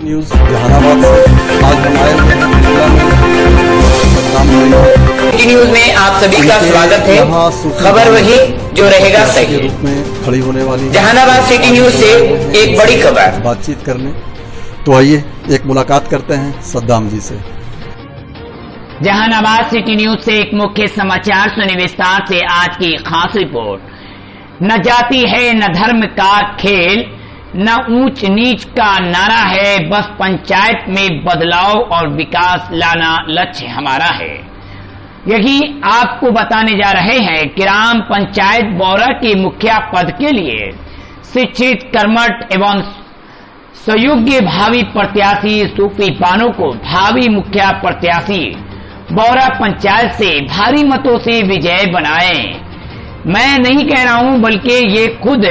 News Jehanabad से आज हम आए हुए हैं जिला में सिटी न्यूज में आप सभी का स्वागत है। खबर वही जो रहेगा सही में खड़ी होने वाली जहानाबाद सिटी न्यूज से एक बड़ी खबर बातचीत करने। तो आइए एक मुलाकात करते हैं सद्दाम जी से। जहानाबाद सिटी न्यूज से एक मुख्य समाचार सुनिए विस्तार से आज की खास रिपोर्ट। न जाति है न धर्म का खेल, न ऊंच नीच का नारा है, बस पंचायत में बदलाव और विकास लाना लक्ष्य हमारा है। यही आपको बताने जा रहे हैं कि ग्राम पंचायत बौरा के मुखिया पद के लिए शिक्षित कर्मठ एवं सुयोग्य भावी प्रत्याशी सूफी बानो को भावी मुखिया प्रत्याशी बौरा पंचायत से भारी मतों से विजय बनाए। मैं नहीं कह रहा हूं बल्कि ये खुद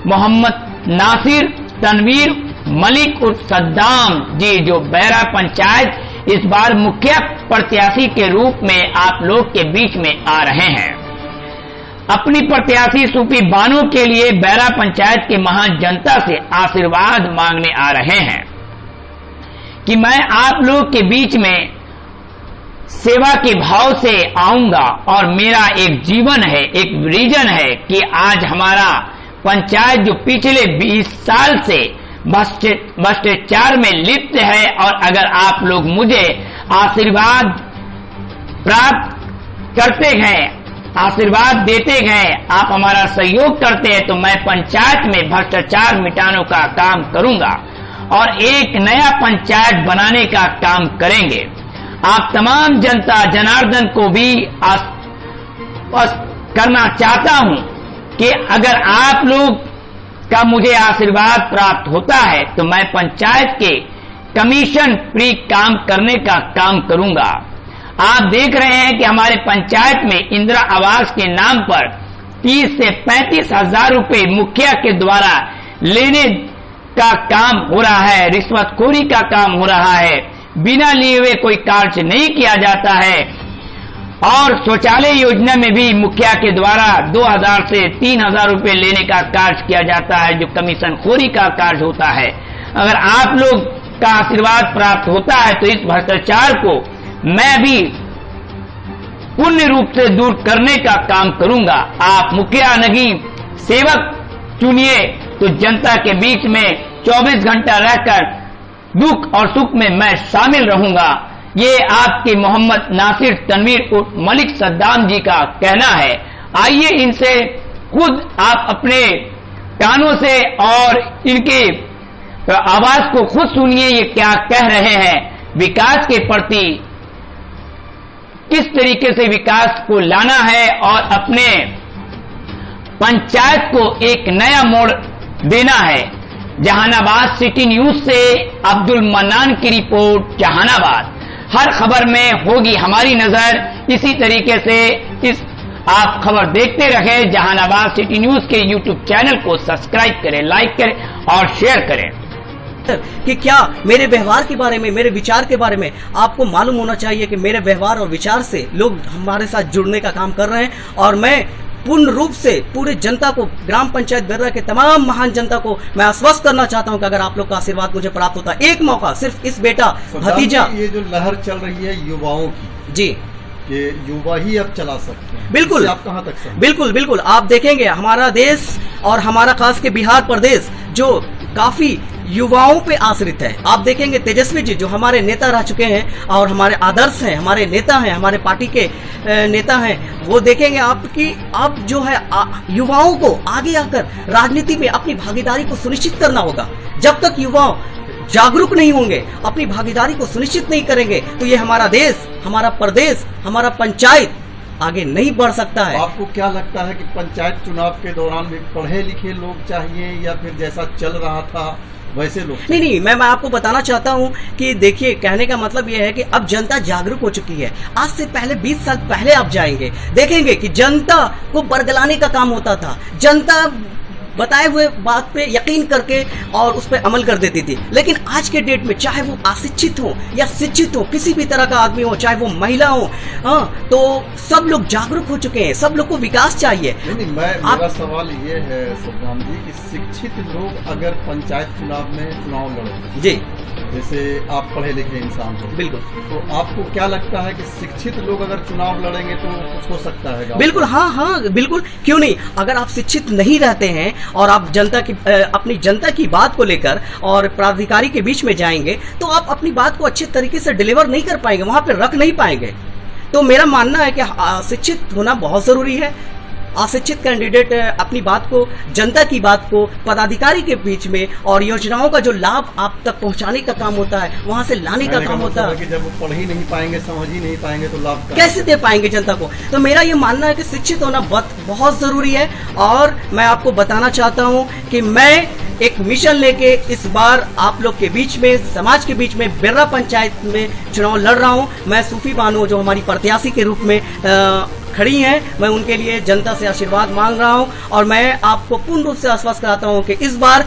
मोहम्मद नासिर तनवीर मलिक उर्फ सद्दाम जी जो बैरा पंचायत इस बार मुखिया प्रत्याशी के रूप में आप लोग के बीच में आ रहे हैं। अपनी प्रत्याशी सूफी बानो के लिए बैरा पंचायत के महान जनता से आशीर्वाद मांगने आ रहे हैं कि मैं आप लोग के बीच में सेवा के भाव से आऊंगा और मेरा एक जीवन है, एक विजन है कि आज हमारा पंचायत जो पिछले 20 साल से भ्रष्टाचार में लिप्त है और अगर आप लोग मुझे आशीर्वाद प्राप्त करते हैं, आशीर्वाद देते गए, आप हमारा सहयोग करते हैं तो मैं पंचायत में भ्रष्टाचार मिटाने का काम करूंगा और एक नया पंचायत बनाने का काम करेंगे। आप तमाम जनता जनार्दन को भी करना चाहता हूं कि अगर आप लोग का मुझे आशीर्वाद प्राप्त होता है तो मैं पंचायत के कमीशन फ्री काम करने का काम करूंगा। आप देख रहे हैं कि हमारे पंचायत में इंदिरा आवास के नाम पर 30 से 35 हजार रुपए मुखिया के द्वारा लेने का काम हो रहा है, रिश्वतखोरी का काम हो रहा है, बिना लिए हुए कोई कार्य नहीं किया जाता है और शौचालय योजना में भी मुखिया के द्वारा 2000 से 3000 रुपए लेने का कार्य किया जाता है जो कमीशन खोरी का कार्य होता है। अगर आप लोग का आशीर्वाद प्राप्त होता है तो इस भ्रष्टाचार को मैं भी पूर्ण रूप से दूर करने का काम करूंगा। आप मुखिया नहीं सेवक चुनिए तो जनता के बीच में 24 घंटा रहकर दुख और सुख में मैं शामिल रहूंगा। ये आपके मोहम्मद नासिर तनवीर उर्फ मलिक सद्दाम जी का कहना है। आइए इनसे खुद आप अपने कानों से और इनके आवाज को खुद सुनिए ये क्या कह रहे हैं। विकास के प्रति किस तरीके से विकास को लाना है और अपने पंचायत को एक नया मोड़ देना है। जहानाबाद सिटी न्यूज से अब्दुल मन्नान की रिपोर्ट जहानाबाद। हर खबर में होगी हमारी नजर। इसी तरीके से आप खबर देखते रहे। जहानाबाद सिटी न्यूज के यूट्यूब चैनल को सब्सक्राइब करें, लाइक करें और शेयर करें। कि क्या मेरे व्यवहार के बारे में, मेरे विचार के बारे में आपको मालूम होना चाहिए कि मेरे व्यवहार और विचार से लोग हमारे साथ जुड़ने का काम कर रहे हैं और मैं पूर्ण रूप से पूरे जनता को, ग्राम पंचायत बैरा के तमाम महान जनता को मैं आश्वस्त करना चाहता हूं कि अगर आप लोग का आशीर्वाद मुझे प्राप्त होता है, एक मौका सिर्फ इस बेटा भतीजा। ये जो लहर चल रही है युवाओं की जी, ये युवा ही अब चला सकते हैं। बिल्कुल आप कहां तक समझ? बिल्कुल बिल्कुल आप देखेंगे हमारा देश और हमारा खास के बिहार प्रदेश जो काफी युवाओं पे आश्रित है। आप देखेंगे तेजस्वी जी जो हमारे नेता रह चुके हैं और हमारे आदर्श हैं, हमारे नेता हैं, हमारे पार्टी के नेता हैं, वो देखेंगे आपकी आप जो है युवाओं को आगे आकर राजनीति में अपनी भागीदारी को सुनिश्चित करना होगा। जब तक युवा जागरूक नहीं होंगे, अपनी भागीदारी को सुनिश्चित नहीं करेंगे तो ये हमारा देश, हमारा प्रदेश, हमारा पंचायत आगे नहीं बढ़ सकता है। आपको क्या लगता है कि पंचायत चुनाव के दौरान भी पढ़े लिखे लोग चाहिए या फिर जैसा चल रहा था वैसे लोग? नहीं, मैं आपको बताना चाहता हूं कि देखिए, कहने का मतलब यह है कि अब जनता जागरूक हो चुकी है। आज से पहले 20 साल पहले आप जाएंगे, देखेंगे कि जनता को बरगलाने का काम होता था। जनता बताए हुए बात पे यकीन करके और उस पर अमल कर देती थी। लेकिन आज के डेट में चाहे वो अशिक्षित हो या शिक्षित हो, किसी भी तरह का आदमी हो, चाहे वो महिला हो, हाँ, तो सब लोग जागरूक हो चुके हैं, सब लोग को विकास चाहिए। नहीं, मेरा सवाल ये है सद्दाम जी कि शिक्षित लोग अगर पंचायत चुनाव में चुनाव लड़े, जी, जैसे आप पढ़े लिखे इंसान हो, बिल्कुल, तो आपको क्या लगता है कि शिक्षित लोग अगर चुनाव लड़ेंगे तो कुछ हो सकता है? बिल्कुल, हाँ, बिल्कुल, क्यों नहीं। अगर आप शिक्षित नहीं रहते हैं और आप जनता की अपनी जनता की बात को लेकर और प्राधिकारी के बीच में जाएंगे तो आप अपनी बात को अच्छे तरीके से डिलीवर नहीं कर पाएंगे, वहां पर रख नहीं पाएंगे। तो मेरा मानना है कि शिक्षित होना बहुत जरूरी है। अशिक्षित कैंडिडेट अपनी बात को, जनता की बात को पदाधिकारी के बीच में और योजनाओं का जो लाभ आप तक पहुंचाने का काम होता है, वहां से लाने का काम होता है। कि जब वो पढ़ ही नहीं पाएंगे, समझ ही नहीं पाएंगे तो लाभ कैसे दे पाएंगे जनता को? तो मेरा ये मानना है कि शिक्षित होना बहुत जरूरी है। और मैं आपको बताना चाहता हूँ कि मैं एक मिशन लेके इस बार आप लोग के बीच में, समाज के बीच में बिर्रा पंचायत में चुनाव लड़ रहा हूँ। मैं सूफी बानो जो हमारी प्रत्याशी के रूप में खड़ी हैं, मैं उनके लिए जनता से आशीर्वाद मांग रहा हूं और मैं आपको पूर्ण रूप से आश्वस्त कराता हूं कि इस बार